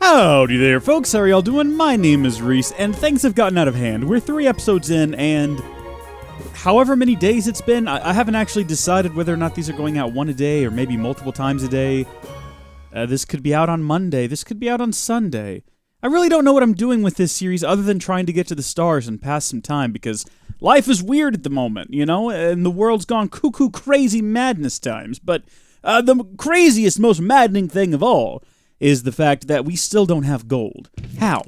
Howdy there, folks. How are y'all doing? My name is Reese, and things have gotten out of hand. We're 3 episodes in, and however many days it's been, I haven't actually decided whether or not these are going out one a day or maybe multiple times a day. This could be out on Monday. This could be out on Sunday. I really don't know what I'm doing with this series other than trying to get to the stars and pass some time, because life is weird at the moment, you know, and the world's gone cuckoo crazy madness times. But the craziest, most maddening thing of all is the fact that we still don't have gold. How?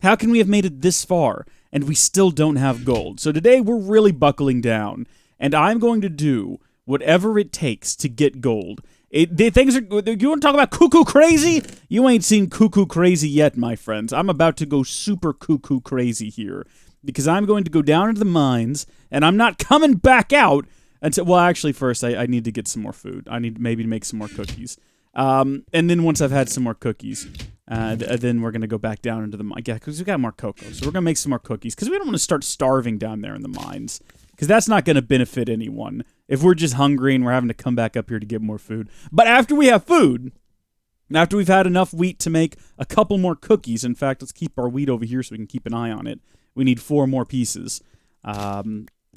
How can we have made it this far and we still don't have gold? So today we're really buckling down, and I'm going to do whatever it takes to get gold. You want to talk about cuckoo crazy? You ain't seen cuckoo crazy yet, my friends. I'm about to go super cuckoo crazy here, because I'm going to go down into the mines, and I'm not coming back out until, well, actually, first, I need to get some more food. I need maybe to make some more cookies. And then once I've had some more cookies, then we're going to go back down into the mine. Yeah, because we got more cocoa, so we're going to make some more cookies, because we don't want to start starving down there in the mines, because that's not going to benefit anyone if we're just hungry and we're having to come back up here to get more food. But after we have food, after we've had enough wheat to make a couple more cookies, in fact, let's keep our wheat over here so we can keep an eye on it. We need 4 more pieces. There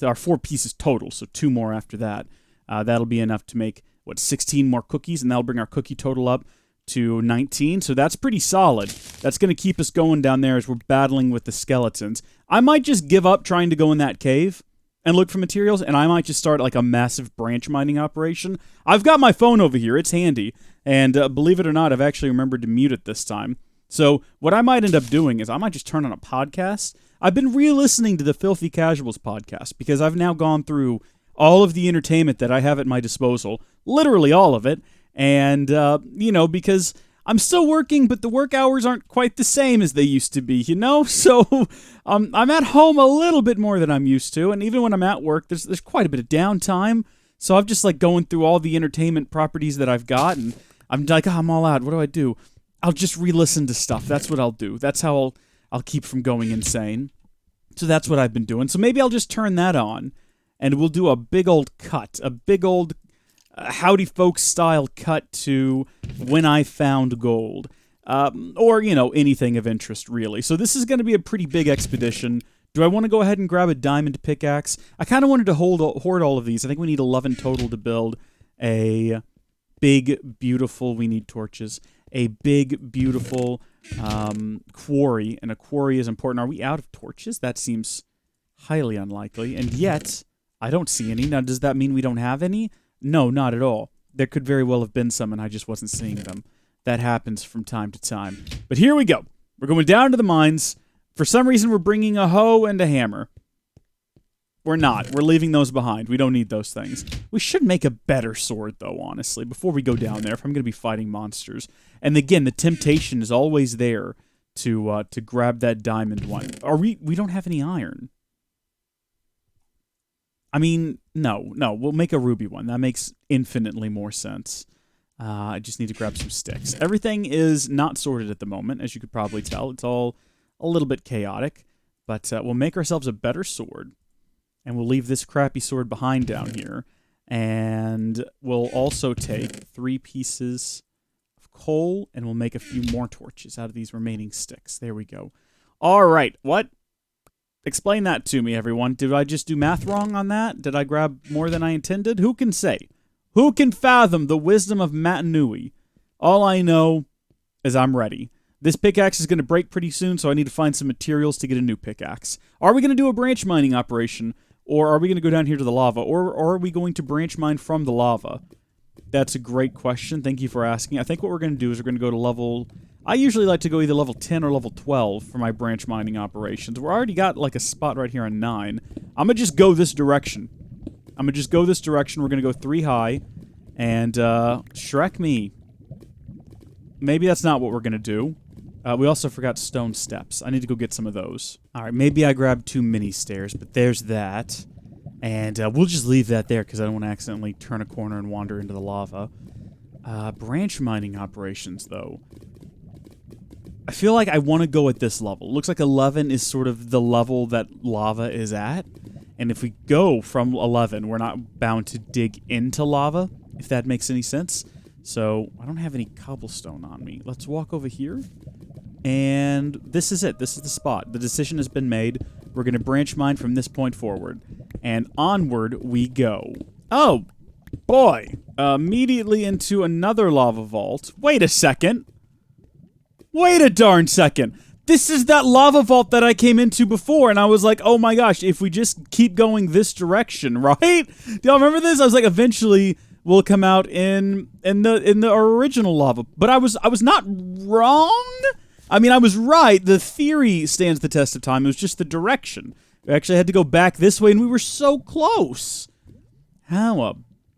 are 4 pieces total, so 2 more after that. That'll be enough to make 16 more cookies, and that'll bring our cookie total up to 19, so that's pretty solid. That's going to keep us going down there as we're battling with the skeletons. I might just give up trying to go in that cave and look for materials, and I might just start like a massive branch mining operation. I've got my phone over here, it's handy, and believe it or not, I've actually remembered to mute it this time. So what I might end up doing is I might just turn on a podcast. I've been re-listening to the Filthy Casuals podcast, because I've now gone through all of the entertainment that I have at my disposal, literally all of it, and, because I'm still working, but the work hours aren't quite the same as they used to be, you know? So I'm at home a little bit more than I'm used to, and even when I'm at work, there's quite a bit of downtime, so I'm just, going through all the entertainment properties that I've got, and I'm like, I'm all out. What do? I'll just re-listen to stuff. That's what I'll do. That's how I'll keep from going insane. So that's what I've been doing. So maybe I'll just turn that on, and we'll do a big old cut, a big old Howdy Folks style cut to when I found gold. Or, anything of interest, really. So this is going to be a pretty big expedition. Do I want to go ahead and grab a diamond pickaxe? I kind of wanted to hoard all of these. I think we need 11 total to build a big, beautiful, we need torches, a big, beautiful quarry, and a quarry is important. Are we out of torches? That seems highly unlikely, and yet I don't see any. Now, does that mean we don't have any? No, not at all. There could very well have been some, and I just wasn't seeing them. That happens from time to time. But here we go. We're going down to the mines. For some reason, we're bringing a hoe and a hammer. We're not. We're leaving those behind. We don't need those things. We should make a better sword, though, honestly, before we go down there, if I'm going to be fighting monsters. And again, the temptation is always there to grab that diamond one. We don't have any iron. I mean, no, we'll make a ruby one. That makes infinitely more sense. I just need to grab some sticks. Everything is not sorted at the moment, as you could probably tell. It's all a little bit chaotic, but we'll make ourselves a better sword, and we'll leave this crappy sword behind down here, and we'll also take 3 pieces of coal, and we'll make a few more torches out of these remaining sticks. There we go. All right, what? Explain that to me, everyone. Did I just do math wrong on that? Did I grab more than I intended? Who can say? Who can fathom the wisdom of Matanui? All I know is I'm ready. This pickaxe is going to break pretty soon, so I need to find some materials to get a new pickaxe. Are we going to do a branch mining operation, or are we going to go down here to the lava, or are we going to branch mine from the lava? That's a great question. Thank you for asking. I think what we're going to do is we're going to go to level... I usually like to go either level 10 or level 12 for my branch mining operations. We're already got like a spot right here on 9. I'm going to just go this direction. We're going to go 3 high. And, Shrek me. Maybe that's not what we're going to do. We also forgot stone steps. I need to go get some of those. Alright, maybe I grabbed too many stairs, but there's that. And we'll just leave that there because I don't want to accidentally turn a corner and wander into the lava. Branch mining operations, though. I feel like I want to go at this level. It looks like 11 is sort of the level that lava is at. And if we go from 11, we're not bound to dig into lava, if that makes any sense. So I don't have any cobblestone on me. Let's walk over here. And this is it. This is the spot. The decision has been made. We're going to branch mine from this point forward. And onward we go. Oh, boy. Immediately into another lava vault. Wait a second. Wait a darn second. This is that lava vault that I came into before, and I was like, oh my gosh, if we just keep going this direction, right? Do y'all remember this? I was like, eventually we'll come out in the original lava. But I was not wrong. I mean, I was right. The theory stands the test of time. It was just the direction. We actually had to go back this way, and we were so close. How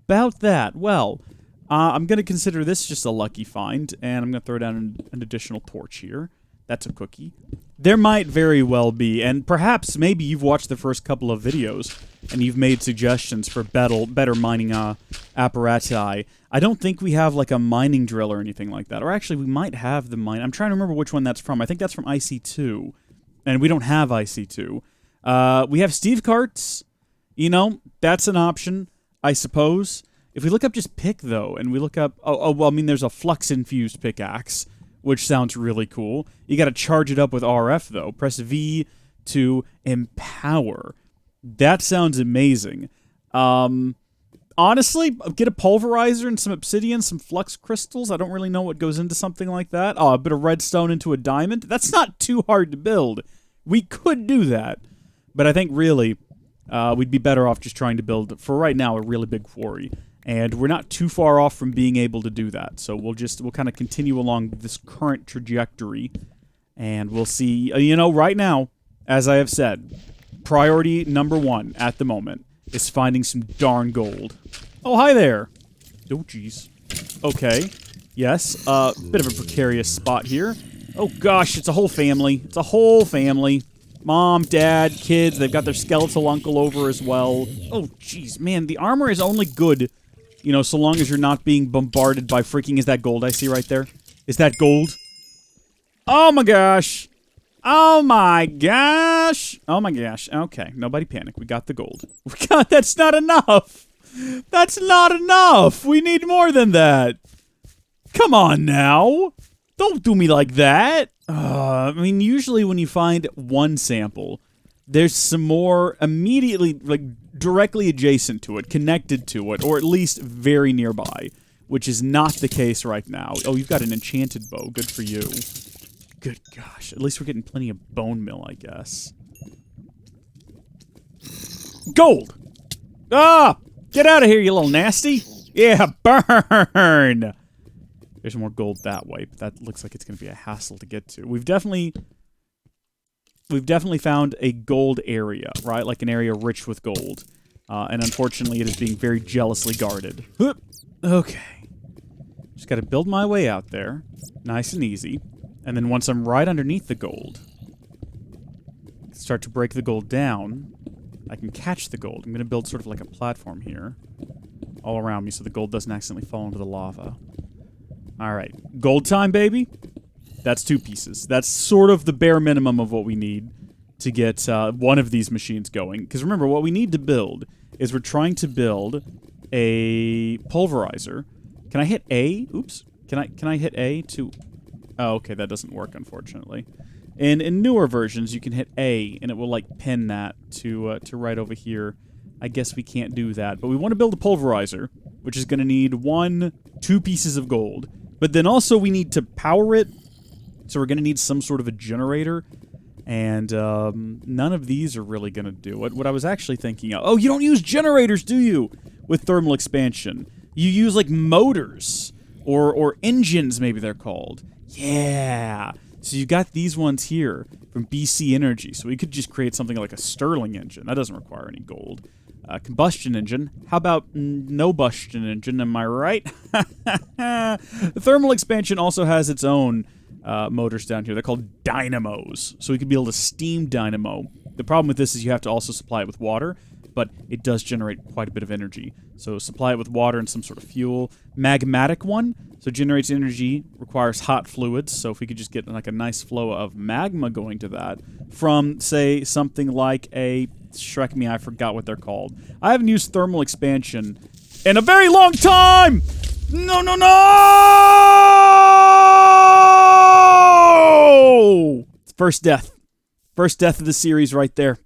about that? Well, I'm going to consider this just a lucky find, and I'm going to throw down an additional torch here. That's a cookie. There might very well be, and perhaps maybe you've watched the first couple of videos, and you've made suggestions for better mining apparati. I don't think we have, like, a mining drill or anything like that. Or actually, we might have the mine. I'm trying to remember which one that's from. I think that's from IC2, and we don't have IC2. We have Steve carts. You know, that's an option, I suppose. If we look up just pick, though, and we look up... Oh, well, I mean, there's a Flux Infused pickaxe, which sounds really cool. You gotta charge it up with RF, though. Press V to empower. That sounds amazing. Honestly, get a pulverizer and some obsidian, some flux crystals. I don't really know what goes into something like that. Oh, a bit of redstone into a diamond. That's not too hard to build. We could do that. But I think, really, we'd be better off just trying to build, for right now, a really big quarry. And we're not too far off from being able to do that. So we'll kind of continue along this current trajectory. And we'll see, you know, right now, as I have said, priority number 1 at the moment is finding some darn gold. Oh, hi there. Oh, jeez. Okay. Yes, bit of a precarious spot here. Oh, gosh, it's a whole family. It's a whole family. Mom, dad, kids, they've got their skeletal uncle over as well. Oh, jeez, man, the armor is only good, you know, so long as you're not being bombarded by freaking... Is that gold I see right there? Is that gold? Oh, my gosh. Oh, my gosh. Oh, my gosh. Okay, nobody panic. We got the gold. That's not enough. That's not enough. We need more than that. Come on now. Don't do me like that. I mean, usually when you find one sample, there's some more immediately, like, directly adjacent to it, connected to it, or at least very nearby, which is not the case right now. Oh, you've got an enchanted bow. Good for you. Good gosh. At least we're getting plenty of bone meal, I guess. Gold! Ah! Get out of here, you little nasty! Yeah, burn! There's more gold that way, but that looks like it's going to be a hassle to get to. We've definitely found a gold area, right? Like an area rich with gold. And unfortunately, it is being very jealously guarded. Okay. Just got to build my way out there. Nice and easy. And then once I'm right underneath the gold, start to break the gold down, I can catch the gold. I'm going to build sort of like a platform here all around me so the gold doesn't accidentally fall into the lava. All right. Gold time, baby. That's 2 pieces. That's sort of the bare minimum of what we need to get one of these machines going. Because remember, what we need to build is we're trying to build a pulverizer. Can I hit A? Oops. Can I hit A to... Oh, okay, that doesn't work, unfortunately. In newer versions, you can hit A, and it will, like, pin that to right over here. I guess we can't do that. But we want to build a pulverizer, which is going to need 2 pieces of gold. But then also we need to power it, so we're going to need some sort of a generator. And none of these are really going to do it. What I was actually thinking of... Oh, you don't use generators, do you? With thermal expansion. You use, like, motors. Or engines, maybe they're called. Yeah. So you got these ones here from BC Energy. So we could just create something like a Stirling Engine. That doesn't require any gold. Combustion engine. How about no combustion engine? Am I right? The thermal expansion also has its own motors down here. They're called Dynamos. So we could be able to steam dynamo. The problem with this is you have to also supply it with water, but it does generate quite a bit of energy. So supply it with water and some sort of fuel. Magmatic one, so generates energy, requires hot fluids. So if we could just get like a nice flow of magma going to that from, say, something like a... Shrek me, I forgot what they're called. I haven't used thermal expansion in a very long time! No, no, no! First death. First death of the series right there.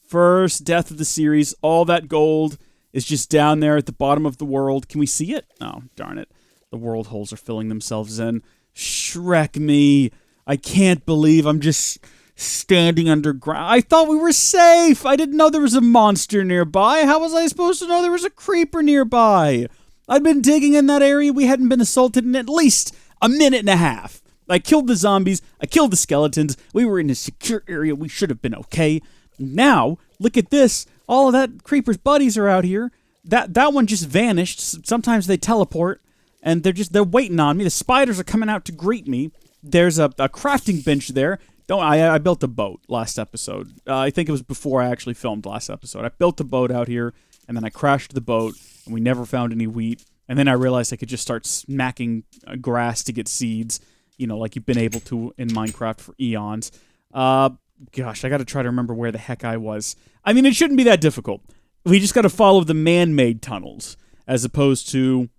First death of the series. All that gold is just down there at the bottom of the world. Can we see it? Oh, darn it. The world holes are filling themselves in. Shrek me. I can't believe I'm just standing underground. I thought we were safe. I didn't know there was a monster nearby. How was I supposed to know there was a creeper nearby? I'd been digging in that area. We hadn't been assaulted in at least a minute and a half. I killed the zombies. I killed the skeletons. We were in a secure area. We should have been okay. Now, look at this. All of that creeper's buddies are out here. That one just vanished. Sometimes they teleport, and they're waiting on me. The spiders are coming out to greet me. There's a crafting bench there. I built a boat last episode. I think it was before I actually filmed last episode. I built a boat out here, and then I crashed the boat, and we never found any wheat. And then I realized I could just start smacking grass to get seeds, like you've been able to in Minecraft for eons. Gosh, I got to try to remember where the heck I was. I mean, it shouldn't be that difficult. We just got to follow the man-made tunnels, as opposed to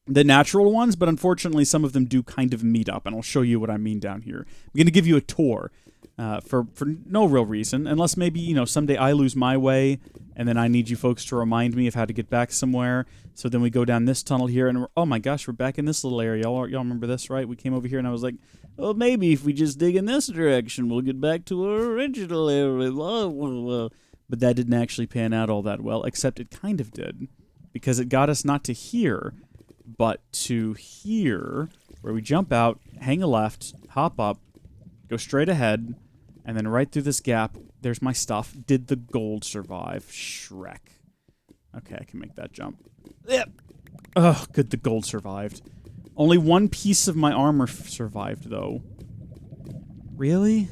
the natural ones, but unfortunately some of them do kind of meet up, and I'll show you what I mean down here. I'm going to give you a tour for no real reason, unless maybe, someday I lose my way, and then I need you folks to remind me of how to get back somewhere. So then we go down this tunnel here, and oh my gosh, we're back in this little area. Y'all remember this, right? We came over here, and I was like, well, maybe if we just dig in this direction, we'll get back to our original area. Blah, blah, blah. But that didn't actually pan out all that well, except it kind of did, because it got us not to here, but to here, where we jump out, hang a left, hop up, go straight ahead, and then right through this gap, there's my stuff. Did the gold survive? Shrek. Okay, I can make that jump. Yep. Oh, good, the gold survived. Only one piece of my armor survived, though. Really?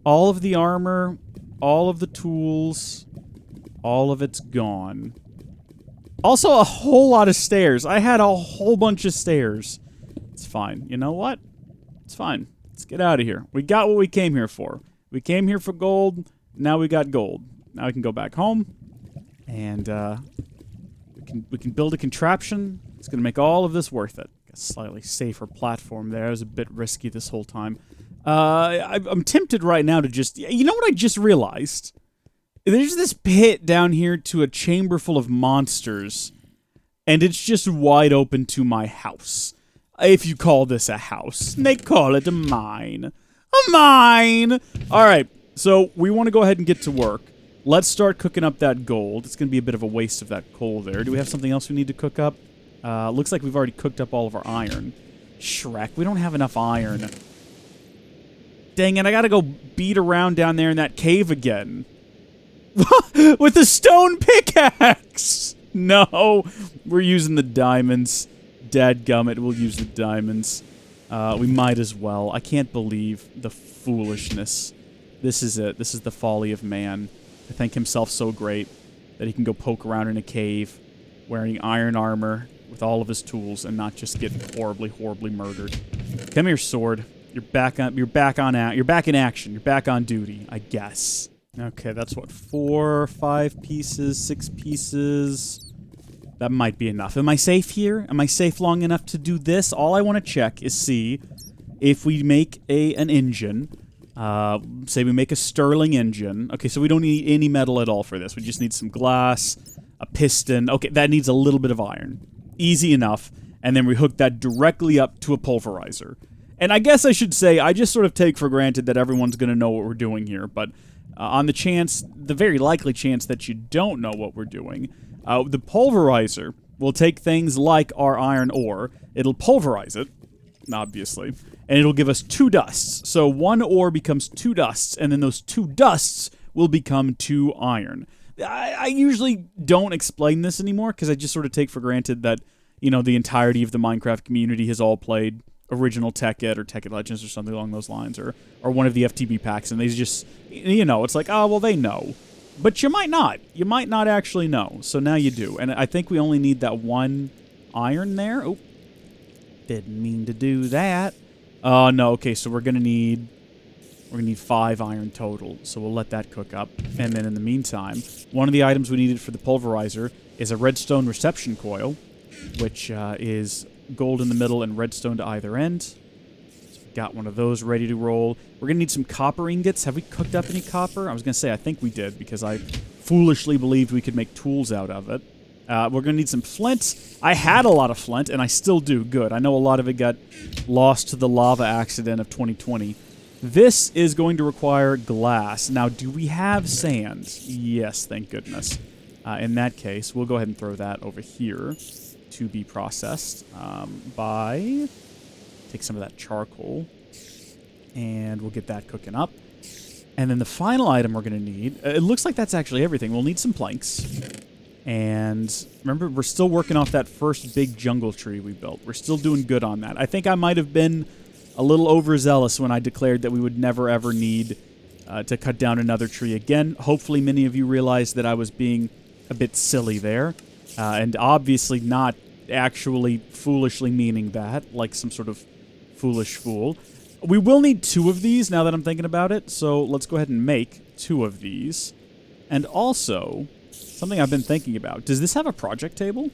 All of the armor, all of the tools, all of it's gone. Also, a whole lot of stairs. I had a whole bunch of stairs. It's fine. You know what? It's fine. Let's get out of here. We got what we came here for. We came here for gold. Now we got gold. Now we can go back home. And we can build a contraption. It's going to make all of this worth it. A slightly safer platform there. It was a bit risky this whole time. I'm tempted right now to just... You know what I just realized? There's this pit down here to a chamber full of monsters, and it's just wide open to my house. If you call this a house. They call it a mine. A mine! Alright, so we want to go ahead and get to work. Let's start cooking up that gold. It's going to be a bit of a waste of that coal there. Do we have something else we need to cook up? Looks like we've already cooked up all of our iron. Shrek, we don't have enough iron. Dang it, I gotta go beat around down there in that cave again. With a stone pickaxe! No, we're using the diamonds. Dadgummit, we'll use the diamonds. We might as well. I can't believe the foolishness. This is it. This is the folly of man. To think himself so great that he can go poke around in a cave wearing iron armor with all of his tools and not just get horribly, horribly murdered. Come here, sword. You're back in action. You're back on duty, I guess. Okay, that's what, 4, 5 pieces, 6 pieces. That might be enough. Am I safe here? Am I safe long enough to do this? All I want to check is see if we make an engine. Say we make a Stirling Engine. Okay, so we don't need any metal at all for this. We just need some glass, a piston. Okay, that needs a little bit of iron. Easy enough. And then we hook that directly up to a pulverizer. And I guess I should say, I just sort of take for granted that everyone's going to know what we're doing here. But on the very likely chance that you don't know what we're doing, the pulverizer will take things like our iron ore. It'll pulverize it, obviously, and it'll give us 2 dusts. So 1 ore becomes 2 dusts, and then those 2 dusts will become 2 iron. I usually don't explain this anymore, because I just sort of take for granted that, the entirety of the Minecraft community has all played original Tekkit or Tekkit Legends or something along those lines, or one of the FTB packs, and they just, it's like, oh, well, they know. But you might not. You might not actually know. So now you do. And I think we only need that 1 iron there. Oh, didn't mean to do that. Oh, no. Okay, so we're going to need 5 iron total. So we'll let that cook up. And then in the meantime, one of the items we needed for the pulverizer is a redstone reception coil, which is gold in the middle and redstone to either end. So Got one of those ready to roll. We're going to need some copper ingots. Have we cooked up any copper? I was going to say, I think we did, because I foolishly believed we could make tools out of it. We're going to need some flint. I had a lot of flint, and I still do. Good. I know a lot of it got lost to the lava accident of 2020. This is going to require glass. Now, do we have sand? Yes, thank goodness. In that case, we'll go ahead and throw that over here to be processed by... Take some of that charcoal, and we'll get that cooking up. And then the final item we're going to need... it looks like that's actually everything. We'll need some planks. And remember, we're still working off that first big jungle tree we built. We're still doing good on that. I think I might have been a little overzealous when I declared that we would never, ever need to cut down another tree again. Hopefully many of you realized that I was being a bit silly there. And obviously not actually foolishly meaning that, like some sort of foolish fool. We will need 2 of these now that I'm thinking about it, so let's go ahead and make 2 of these. And also, something I've been thinking about. Does this have a project table?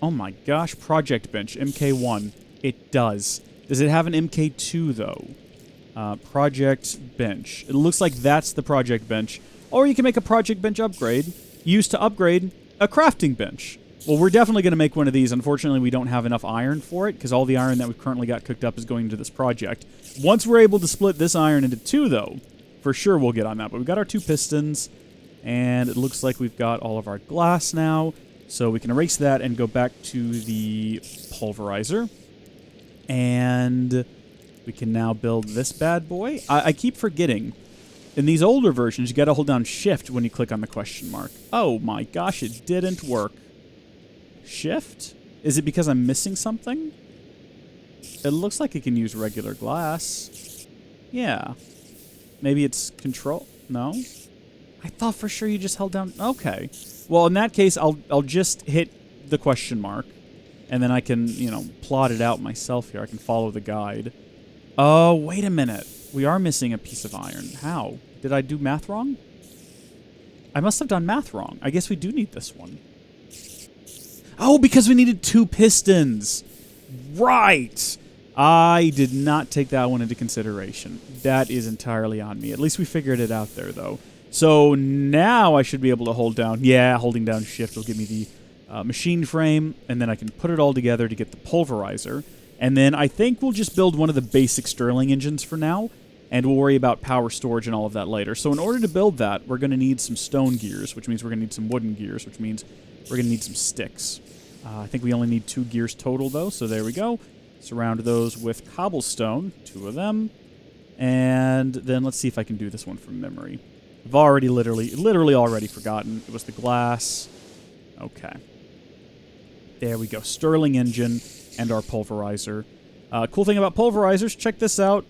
Oh my gosh, project bench, MK1. It does. Does it have an MK2, though? Project bench. It looks like that's the project bench. Or you can make a project bench upgrade, used to upgrade a crafting bench. Well, we're definitely going to make one of these. Unfortunately, we don't have enough iron for it, because all the iron that we've currently got cooked up is going into this project. Once we're able to split this iron into 2, though, for sure we'll get on that. But we've got our 2 pistons, and it looks like we've got all of our glass now. So we can erase that and go back to the pulverizer. And we can now build this bad boy. I keep forgetting. In these older versions, you got to hold down Shift when you click on the question mark. Oh my gosh, it didn't work. Shift? Is it because I'm missing something? It looks like it can use regular glass. Yeah. Maybe it's control? No? I thought for sure you just held down... Okay. Well, in that case, I'll just hit the question mark. And then I can, you know, plot it out myself here. I can follow the guide. Oh, wait a minute. We are missing a piece of iron. How? Did I do math wrong? I must have done math wrong. I guess we do need this one. Oh, because we needed 2 pistons. Right. I did not take that one into consideration. That is entirely on me. At least we figured it out there, though. So now I should be able to hold down... Yeah, holding down Shift will give me the machine frame, and then I can put it all together to get the pulverizer. And then I think we'll just build one of the basic Stirling engines for now, and we'll worry about power storage and all of that later. So in order to build that, we're going to need some stone gears, which means we're going to need some wooden gears, which means we're going to need some sticks. I think we only need 2 gears total, though, so there we go. Surround those with cobblestone, 2 of them. And then let's see if I can do this one from memory. I've already literally already forgotten. It was the glass. Okay. There we go. Stirling engine and our pulverizer. Cool thing about pulverizers, check this out.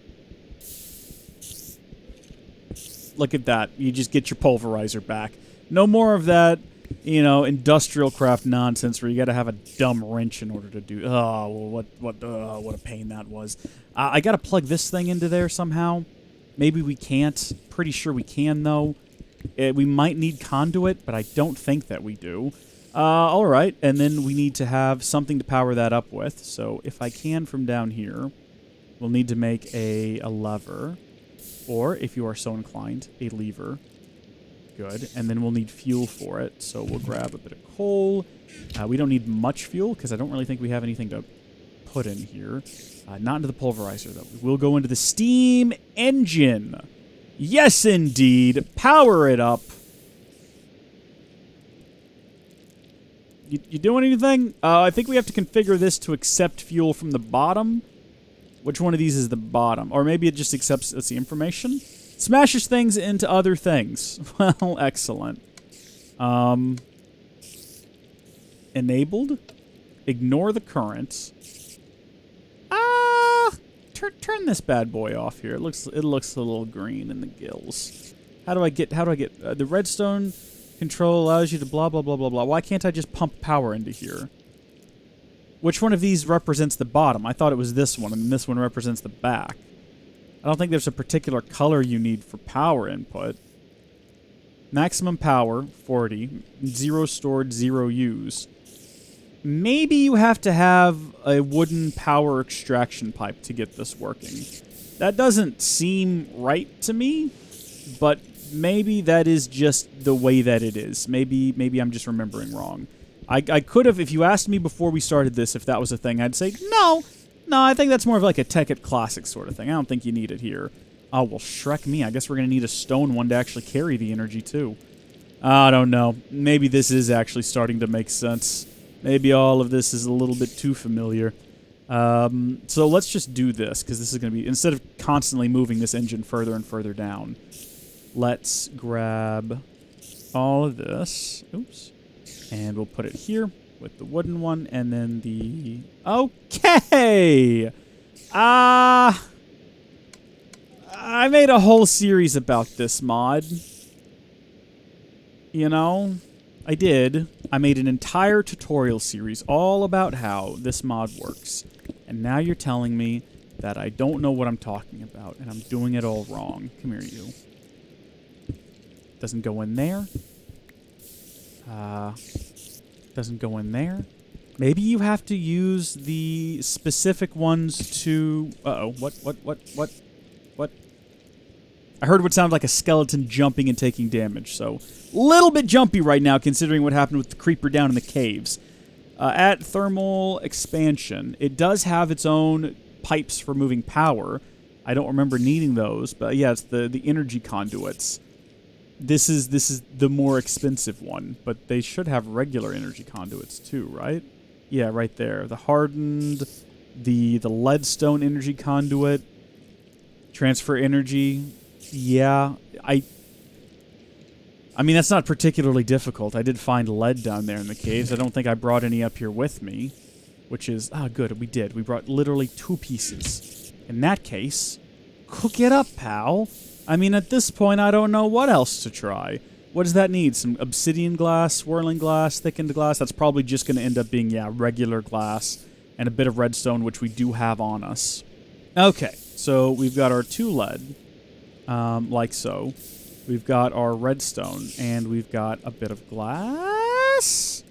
Look at that. You just get your pulverizer back. No more of that, you know, industrial craft nonsense where you got to have a dumb wrench in order to do... Oh, what a pain that was. I got to plug this thing into there somehow. Maybe we can't. Pretty sure we can, though. We might need conduit, but I don't think that we do. All right, and then we need to have something to power that up with. So if I can from down here, we'll need to make a lever. Or, if you are so inclined, a lever. Good. And then we'll need fuel for it. So we'll grab a bit of coal. We don't need much fuel because I don't really think we have anything to put in here. Not into the pulverizer, though. We will go into the steam engine. Yes, indeed. Power it up. You doing anything? I think we have to configure this to accept fuel from the bottom. Which one of these is the bottom? Or maybe it just accepts, let's see, information? Smashes things into other things. Well, excellent. Enabled. Ignore the current. Turn this bad boy off here. It looks a little green in the gills. How do I get the redstone control allows you to blah blah blah blah blah. Why can't I just pump power into here? Which one of these represents the bottom? I thought it was this one, and this one represents the back. I don't think there's a particular color you need for power input. Maximum power, 40. 0 stored, 0 used. Maybe you have to have a wooden power extraction pipe to get this working. That doesn't seem right to me, but maybe that is just the way that it is. Maybe I'm just remembering wrong. I could have, if you asked me before we started this if that was a thing, I'd say, no, I think that's more of like a Tekkit Classic sort of thing. I don't think you need it here. Oh, well, Shrek me. I guess we're going to need a stone one to actually carry the energy, too. I don't know. Maybe this is actually starting to make sense. Maybe all of this is a little bit too familiar. So let's just do this, because this is going to be, instead of constantly moving this engine further and further down, let's grab all of this. Oops. And we'll put it here with the wooden one, and then the... Okay! I made a whole series about this mod. You know? I did. I made an entire tutorial series all about how this mod works. And now you're telling me that I don't know what I'm talking about, and I'm doing it all wrong. Come here, you. Doesn't go in there. Doesn't go in there. Maybe you have to use the specific ones to... Uh-oh. What? I heard what sounded like a skeleton jumping and taking damage, so... Little bit jumpy right now, considering what happened with the creeper down in the caves. At thermal expansion, it does have its own pipes for moving power. I don't remember needing those, but yeah, it's the energy conduits. This is the more expensive one, but they should have regular energy conduits too, right? Yeah, right there. The hardened, the leadstone energy conduit, transfer energy. Yeah, I mean, that's not particularly difficult. I did find lead down there in the caves. I don't think I brought any up here with me, which is, good, we did. We brought literally 2 pieces. In that case, cook it up, pal. I mean, at this point, I don't know what else to try. What does that need? Some obsidian glass, swirling glass, thickened glass? That's probably just going to end up being, yeah, regular glass and a bit of redstone, which we do have on us. Okay, so we've got our 2 lead, like so. We've got our redstone, and we've got a bit of glass?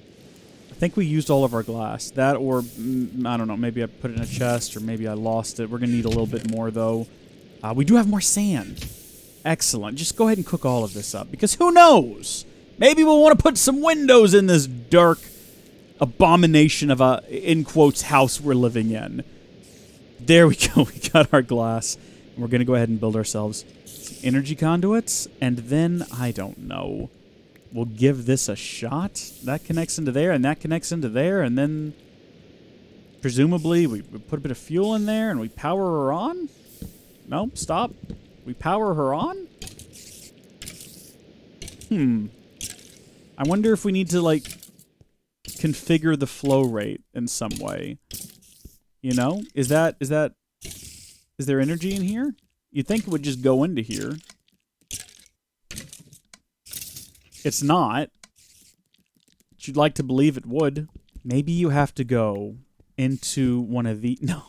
I think we used all of our glass. That or, I don't know, maybe I put it in a chest, or maybe I lost it. We're going to need a little bit more, though. We do have more sand. Excellent. Just go ahead and cook all of this up, because who knows? Maybe we'll want to put some windows in this dark abomination of a, in quotes, house we're living in. There we go. We got our glass. And we're going to go ahead and build ourselves some energy conduits, and then, I don't know, we'll give this a shot. That connects into there, and that connects into there, and then presumably we put a bit of fuel in there, and we power her on? No, stop. We power her on? I wonder if we need to, like, configure the flow rate in some way. You know? Is there energy in here? You'd think it would just go into here. It's not. But you'd like to believe it would. Maybe you have to go into one of the... No.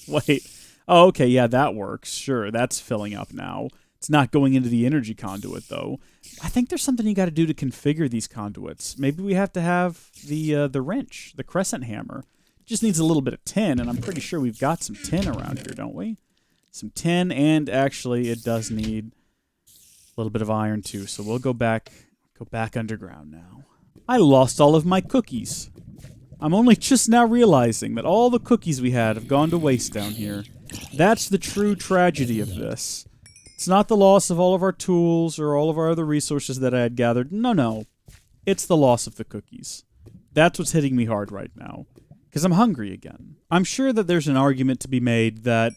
Wait. Oh, okay, yeah, that works. Sure, that's filling up now. It's not going into the energy conduit, though. I think there's something you got to do to configure these conduits. Maybe we have to have the wrench, the Crescent Hammer. It just needs a little bit of tin, and I'm pretty sure we've got some tin around here, don't we? Some tin, and actually, it does need a little bit of iron, too. So we'll go back underground now. I lost all of my cookies. I'm only just now realizing that all the cookies we had have gone to waste down here. That's the true tragedy of this. It's not the loss of all of our tools or all of our other resources that I had gathered. No. It's the loss of the cookies. That's what's hitting me hard right now. Because I'm hungry again. I'm sure that there's an argument to be made that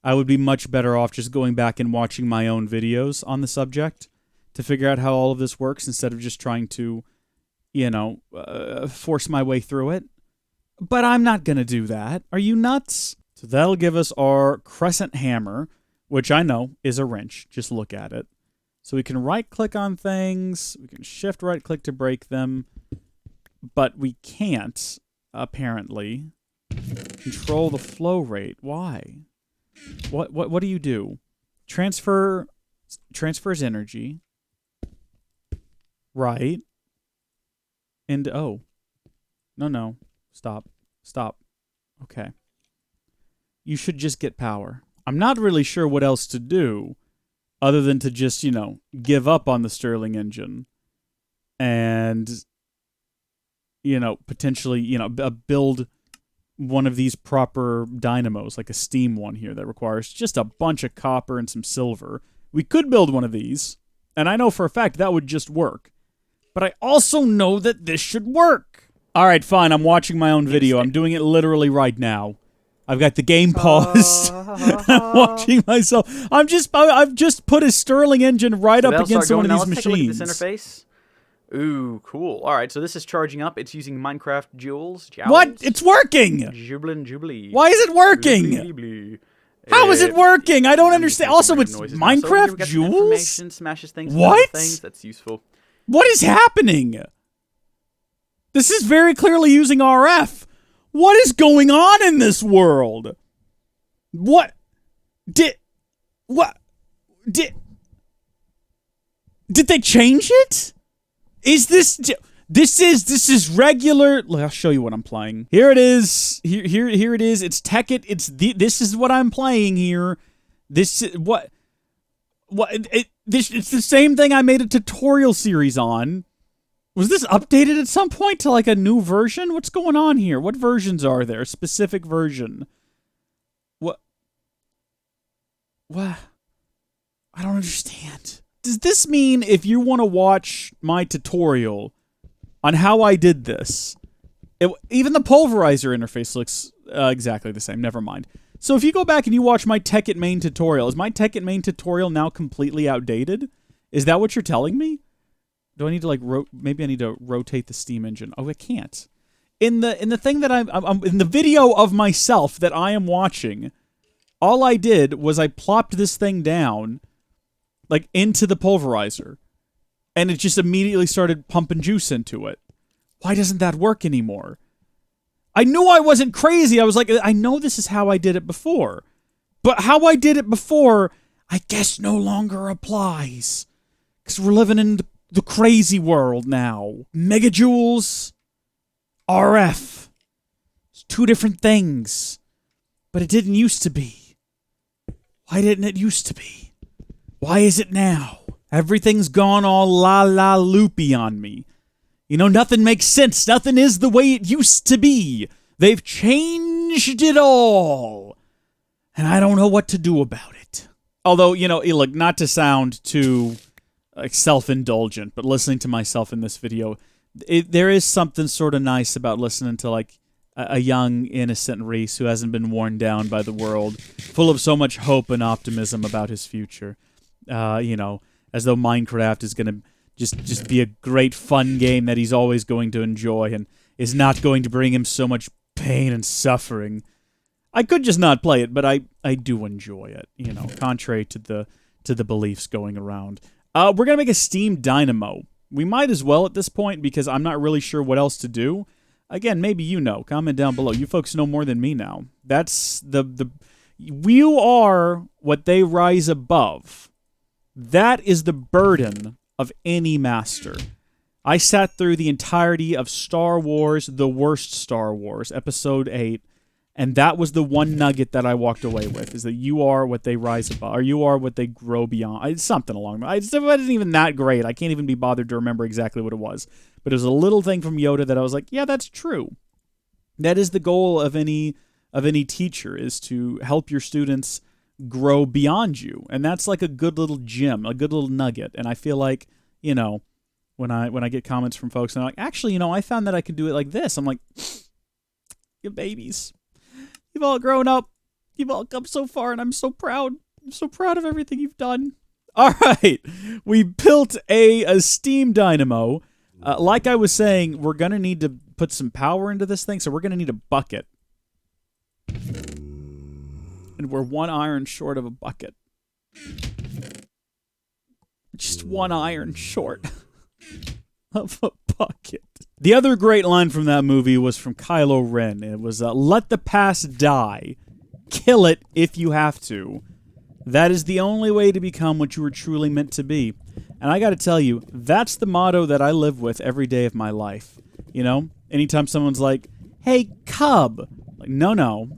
I would be much better off just going back and watching my own videos on the subject to figure out how all of this works instead of just trying to, force my way through it. But I'm not going to do that. Are you nuts? So that'll give us our Crescent Hammer, which I know is a wrench. Just look at it. So we can right-click on things. We can shift right-click to break them. But we can't, apparently, control the flow rate. Why? What do you do? Transfers energy. Right. And, oh. No. Stop. Stop. Okay. You should just get power. I'm not really sure what else to do other than to just, give up on the Stirling Engine and, potentially, build one of these proper dynamos, like a steam one here that requires just a bunch of copper and some silver. We could build one of these, and I know for a fact that would just work. But I also know that this should work. All right, fine, I'm watching my own video. I'm doing it literally right now. I've got the game paused. I'm watching myself. I've just put a Stirling Engine right up against one of these machines. Take a look at this interface. Ooh, cool. All right, so this is charging up. It's using Minecraft jewels. What? It's working! Jublin Jubilee. Why is it working? How is it working? I don't understand. Also, it's Minecraft jewels? Information smashes things. What? That's useful. What is happening? This is very clearly using RF. What is going on in this world? Did they change it? Is this is regular? I'll show you what I'm playing. Here it is. Here it is. It's Tekkit. This is what I'm playing here. This is it's the same thing I made a tutorial series on. Was this updated at some point to like a new version? What's going on here? What versions are there? Specific version. What? I don't understand. Does this mean if you want to watch my tutorial on how I did this, even the pulverizer interface looks exactly the same. Never mind. So if you go back and you watch my Tekkit main tutorial, is my Tekkit main tutorial now completely outdated? Is that what you're telling me? Do I need to maybe I need to rotate the steam engine? Oh, I can't. In the thing that I'm in the video of myself that I am watching, all I did was I plopped this thing down, like into the pulverizer, and it just immediately started pumping juice into it. Why doesn't that work anymore? I knew I wasn't crazy. I was like, I know this is how I did it before, but how I did it before, I guess no longer applies because we're living in the crazy world now. Megajoules, RF. It's two different things. But it didn't used to be. Why didn't it used to be? Why is it now? Everything's gone all la loopy on me. Nothing makes sense. Nothing is the way it used to be. They've changed it all. And I don't know what to do about it. Although, look, not to sound too self-indulgent, but listening to myself in this video, there is something sort of nice about listening to a young, innocent Reese who hasn't been worn down by the world, full of so much hope and optimism about his future. As though Minecraft is going to just be a great fun game that he's always going to enjoy and is not going to bring him so much pain and suffering. I could just not play it, but I do enjoy it, contrary to the beliefs going around. We're going to make a steam dynamo. We might as well at this point because I'm not really sure what else to do. Again, maybe you know. Comment down below. You folks know more than me now. That's you are what they rise above. That is the burden of any master. I sat through the entirety of Star Wars, The Worst Star Wars, Episode 8, and that was the one nugget that I walked away with, is that you are what they rise above, or you are what they grow beyond. It's something along the lines. It wasn't even that great. I can't even be bothered to remember exactly what it was. But it was a little thing from Yoda that I was like, yeah, that's true. That is the goal of any teacher, is to help your students grow beyond you. And that's like a good little gem, a good little nugget. And I feel like, when I get comments from folks and they're like, actually, I found that I could do it like this. I'm like, you babies. You've all grown up. You've all come so far, and I'm so proud. I'm so proud of everything you've done. All right. We built a steam dynamo. Like I was saying, we're going to need to put some power into this thing, so we're going to need a bucket. And we're one iron short of a bucket. Just one iron short of a bucket. The other great line from that movie was from Kylo Ren. It was, let the past die. Kill it if you have to. That is the only way to become what you were truly meant to be. And I gotta tell you, that's the motto that I live with every day of my life. Anytime someone's like, hey, Cub. Like, no.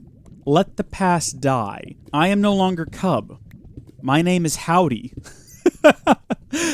Let the past die. I am no longer Cub. My name is Howdy.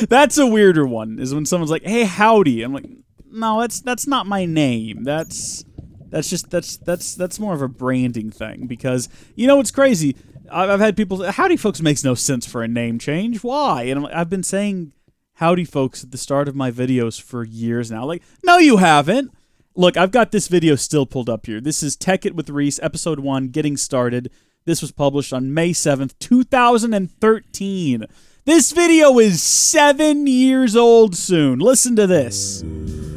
That's a weirder one, is when someone's like, hey, Howdy. I'm like, no, that's not my name. That's more of a branding thing, because, you know what's crazy? I've had people say, Howdy Folks makes no sense for a name change. Why? And I've been saying Howdy Folks at the start of my videos for years now. Like, no, you haven't. Look, I've got this video still pulled up here. This is Tekkit with Reese, episode 1, Getting Started. This was published on May 7th, 2013. This video is 7 years old soon. Listen to this.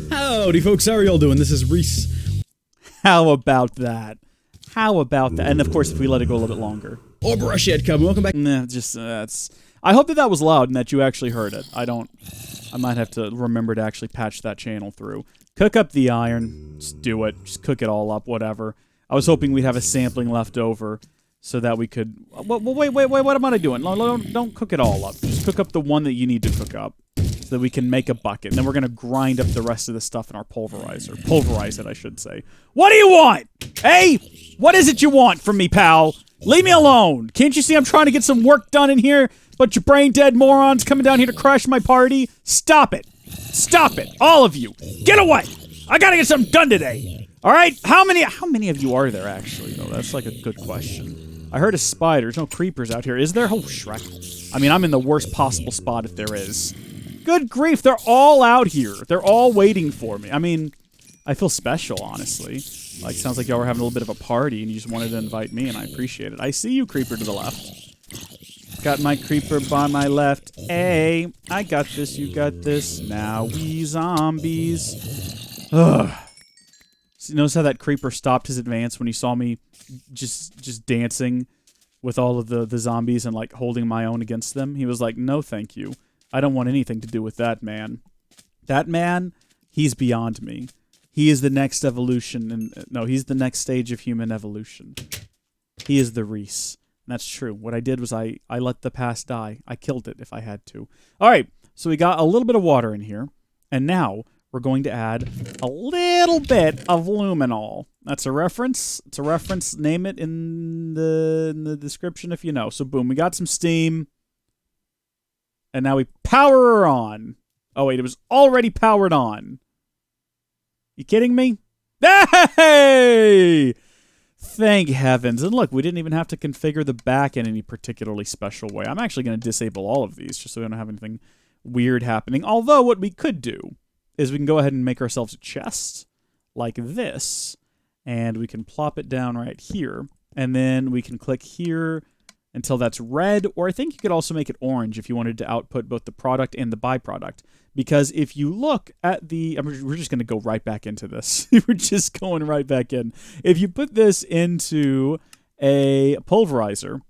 Howdy, folks. How are y'all doing? This is Reese. How about that? How about that? And, of course, if we let it go a little bit longer. Or Brushhead Cub. Welcome back. Nah, just, that's... I hope that was loud and that you actually heard it. I might have to remember to actually patch that channel through. Cook up the iron. Just do it. Just cook it all up, whatever. I was hoping we'd have a sampling left over so that we could... Well, wait, what am I doing? No, don't cook it all up. Just cook up the one that you need to cook up so that we can make a bucket. And then we're going to grind up the rest of the stuff in our pulverizer. Pulverize it, I should say. What do you want? Hey, what is it you want from me, pal? Leave me alone. Can't you see I'm trying to get some work done in here? Bunch of brain-dead morons coming down here to crash my party? Stop it. Stop it. All of you. Get away. I gotta get something done today. All right? How many of you are there, actually, though? That's like a good question. I heard a spider. There's no creepers out here. Is there? Oh, Shrek. I mean, I'm in the worst possible spot if there is. Good grief. They're all out here. They're all waiting for me. I mean, I feel special, honestly. Like, sounds like y'all were having a little bit of a party and you just wanted to invite me, and I appreciate it. I see you, creeper to the left. Got my creeper by my left. Hey, I got this, you got this. Now we zombies. Ugh. So notice how that creeper stopped his advance when he saw me just dancing with all of the zombies and, like, holding my own against them? He was like, no, thank you. I don't want anything to do with that man. That man, he's beyond me. He is the next evolution. And no, he's the next stage of human evolution. He is the Reese. And that's true. What I did was I let the past die. I killed it if I had to. All right, so we got a little bit of water in here. And now we're going to add a little bit of luminol. That's a reference. It's a reference. Name it in the description if you know. So boom, we got some steam. And now we power her on. Oh, wait, it was already powered on. You kidding me? Hey! Thank heavens. And look, we didn't even have to configure the back in any particularly special way. I'm actually going to disable all of these just so we don't have anything weird happening. Although what we could do is we can go ahead and make ourselves a chest like this. And we can plop it down right here. And then we can click here until that's red. Or I think you could also make it orange if you wanted to output both the product and the byproduct. Because if you look at the... we're just going to go right back into this. We're just going right back in. If you put this into a pulverizer,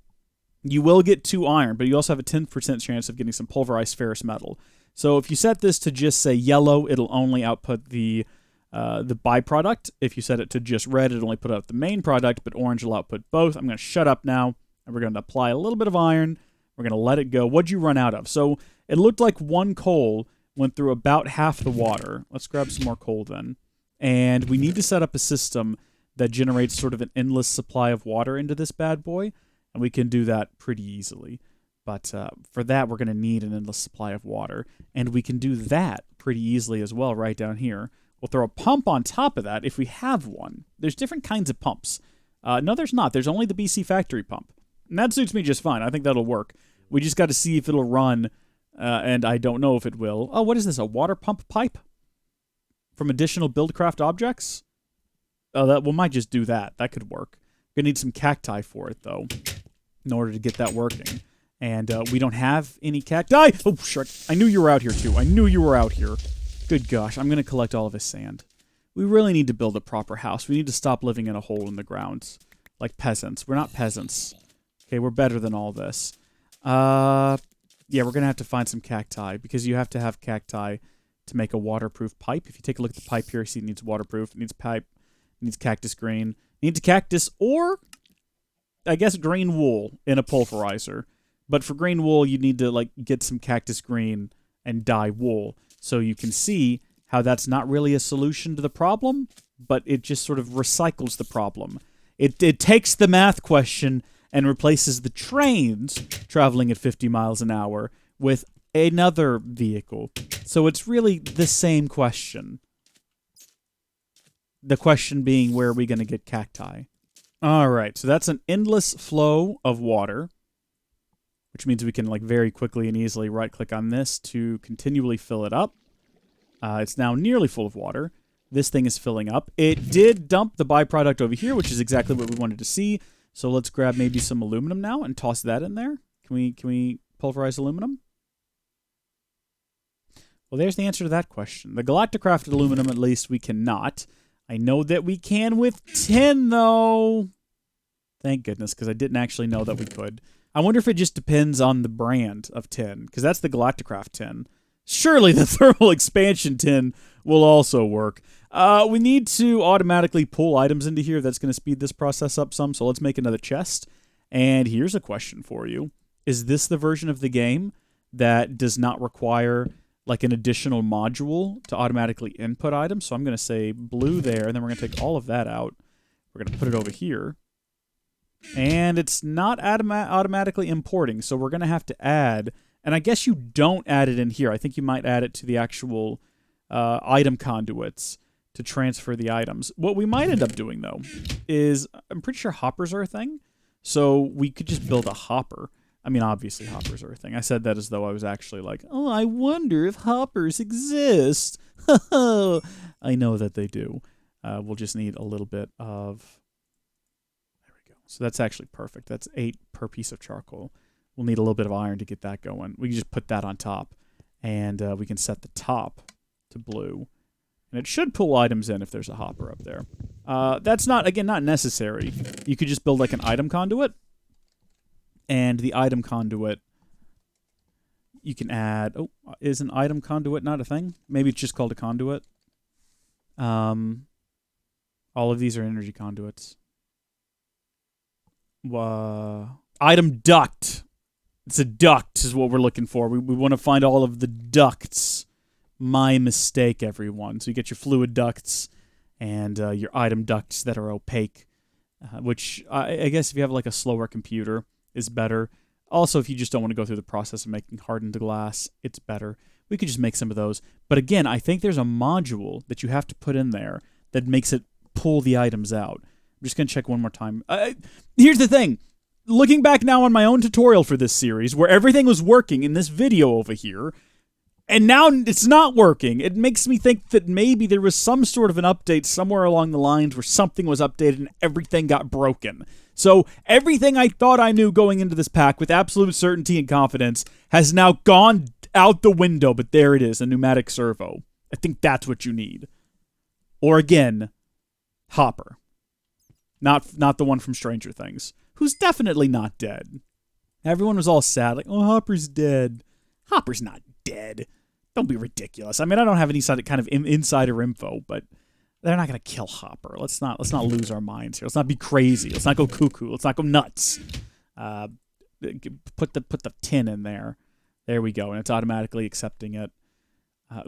you will get 2 iron, but you also have a 10% chance of getting some pulverized ferrous metal. So if you set this to just say yellow, it'll only output the byproduct. If you set it to just red, it'll only put out the main product, but orange will output both. I'm going to shut up now, and we're going to apply a little bit of iron. We're going to let it go. What'd you run out of? So it looked like 1 coal went through about half the water. Let's grab some more coal then. And we need to set up a system that generates sort of an endless supply of water into this bad boy. And we can do that pretty easily. But for that, we're going to need an endless supply of water. And we can do that pretty easily as well right down here. We'll throw a pump on top of that if we have one. There's different kinds of pumps. No, there's not. There's only the BC factory pump. And that suits me just fine. I think that'll work. We just got to see if it'll run... and I don't know if it will. Oh, what is this? A water pump pipe? From additional Buildcraft objects? Oh, we might just do that. That could work. We're going to need some cacti for it, though, in order to get that working. And we don't have any cacti. Oh, shrek. I knew you were out here, too. I knew you were out here. Good gosh. I'm going to collect all of his sand. We really need to build a proper house. We need to stop living in a hole in the ground. Like peasants. We're not peasants. Okay, we're better than all this. Yeah, we're going to have to find some cacti, because you have to have cacti to make a waterproof pipe. If you take a look at the pipe here, see it needs waterproof, it needs pipe, it needs cactus green, it needs a cactus, or, I guess, green wool in a pulverizer. But for green wool, you need to, like, get some cactus green and dye wool. So you can see how that's not really a solution to the problem, but it just sort of recycles the problem. It takes the math question and replaces the trains traveling at 50 miles an hour with another vehicle. So it's really the same question. The question being, where are we going to get cacti? All right, so that's an endless flow of water, which means we can like very quickly and easily right-click on this to continually fill it up. It's now nearly full of water. This thing is filling up. It did dump the byproduct over here, which is exactly what we wanted to see. So let's grab maybe some aluminum now and toss that in there. Can we pulverize aluminum? Well, there's the answer to that question. The Galacticrafted aluminum, at least, we cannot. I know that we can with tin, though. Thank goodness, because I didn't actually know that we could. I wonder if it just depends on the brand of tin, because that's the Galacticraft tin. Surely the thermal expansion tin will also work. We need to automatically pull items into here. That's going to speed this process up some, so let's make another chest. And here's a question for you. Is this the version of the game that does not require like an additional module to automatically input items? So I'm going to say blue there, and then we're going to take all of that out. We're going to put it over here. And it's not automatically importing, so we're going to have to add... And I guess you don't add it in here. I think you might add it to the actual item conduits to transfer the items. What we might end up doing, though, is I'm pretty sure hoppers are a thing. So we could just build a hopper. I mean, obviously hoppers are a thing. I said that as though I was actually like, oh, I wonder if hoppers exist. I know that they do. We'll just need a little bit of... There we go. So that's actually perfect. That's 8 per piece of charcoal. We'll need a little bit of iron to get that going. We can just put that on top, and we can set the top to blue. And it should pull items in if there's a hopper up there. That's not, again, not necessary. You could just build like an item conduit, and the item conduit, you can add... Oh, is an item conduit not a thing? Maybe it's just called a conduit. All of these are energy conduits. Item duct. It's a duct is what we're looking for. We want to find all of the ducts. My mistake, everyone. So you get your fluid ducts and your item ducts that are opaque, which I guess if you have like a slower computer is better. Also, if you just don't want to go through the process of making hardened glass, it's better. We could just make some of those. But again, I think there's a module that you have to put in there that makes it pull the items out. I'm just going to check one more time. Here's the thing. Looking back now on my own tutorial for this series, where everything was working in this video over here, and now it's not working, it makes me think that maybe there was some sort of an update somewhere along the lines where something was updated and everything got broken. So everything I thought I knew going into this pack with absolute certainty and confidence has now gone out the window, but there it is, a pneumatic servo. I think that's what you need. Or again, Hopper. Not the one from Stranger Things, who's definitely not dead. Everyone was all sad, like, oh, Hopper's dead. Hopper's not dead. Don't be ridiculous. I mean, I don't have any kind of insider info, but they're not going to kill Hopper. Let's not lose our minds here. Let's not be crazy. Let's not go cuckoo. Let's not go nuts. Put the tin in there. There we go, and it's automatically accepting it.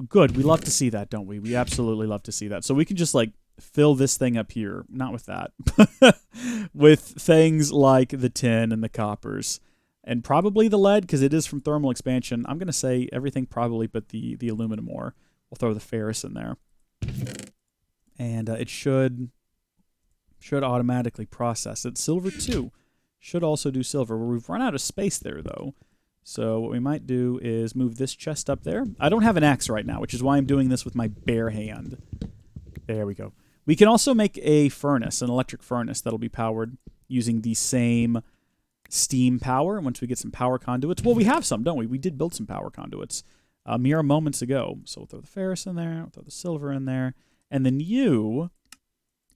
Good. We love to see that, don't we? We absolutely love to see that. So we can just, like, fill this thing up here. Not with that. With things like the tin and the coppers. And probably the lead, because it is from thermal expansion. I'm going to say everything probably but the aluminum ore. We'll throw the ferrous in there. And it should automatically process it. Silver, too. Should also do silver. We've run out of space there, though. So what we might do is move this chest up there. I don't have an axe right now, which is why I'm doing this with my bare hand. There we go. We can also make a furnace, an electric furnace, that'll be powered using the same steam power. Once we get some power conduits. Well, we have some, don't we? We did build some power conduits mere moments ago. So we'll throw the ferrous in there. We'll throw the silver in there. And then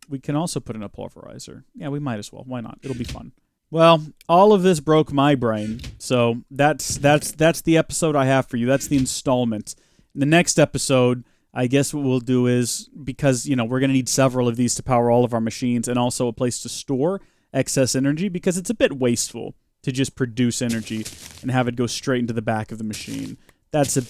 we can also put in a pulverizer. Yeah, we might as well. Why not? It'll be fun. Well, all of this broke my brain. So that's the episode I have for you. That's the installment. In the next episode, I guess what we'll do is, because, you know, we're going to need several of these to power all of our machines and also a place to store excess energy, because it's a bit wasteful to just produce energy and have it go straight into the back of the machine. That's a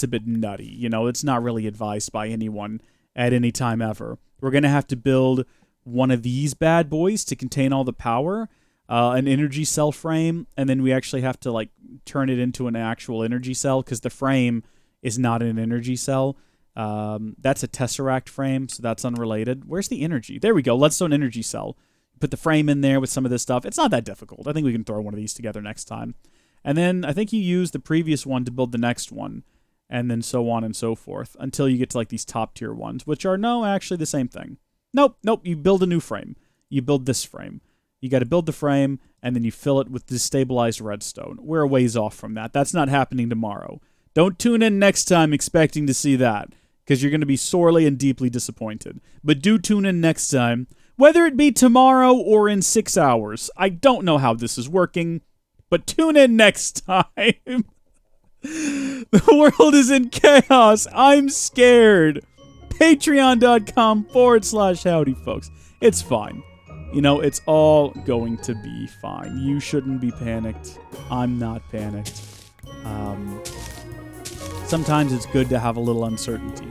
bit nutty. You know, it's not really advised by anyone. at any time ever. We're going to have to build one of these bad boys to contain all the power, an energy cell frame, and then we actually have to like turn it into an actual energy cell because the frame is not an energy cell. That's a tesseract frame, so that's unrelated. Where's the energy? There we go. Leadstone energy cell. Put the frame in there with some of this stuff. It's not that difficult. I think we can throw one of these together next time. And then I think you use the previous one to build the next one, and then so on and so forth until you get to like these top tier ones, which are actually the same thing. Nope. You build a new frame. You build this frame. You got to build the frame, and then you fill it with destabilized redstone. We're a ways off from that. That's not happening tomorrow. Don't tune in next time expecting to see that, because you're going to be sorely and deeply disappointed. But do tune in next time, whether it be tomorrow or in 6 hours. I don't know how this is working, but tune in next time. The world is in chaos. I'm scared. Patreon.com/Howdy, folks. It's fine. It's all going to be fine. You shouldn't be panicked. I'm not panicked. Sometimes it's good to have a little uncertainty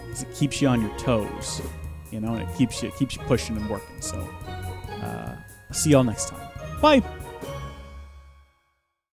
because it keeps you on your toes, and it keeps you pushing and working. So, see y'all next time. Bye.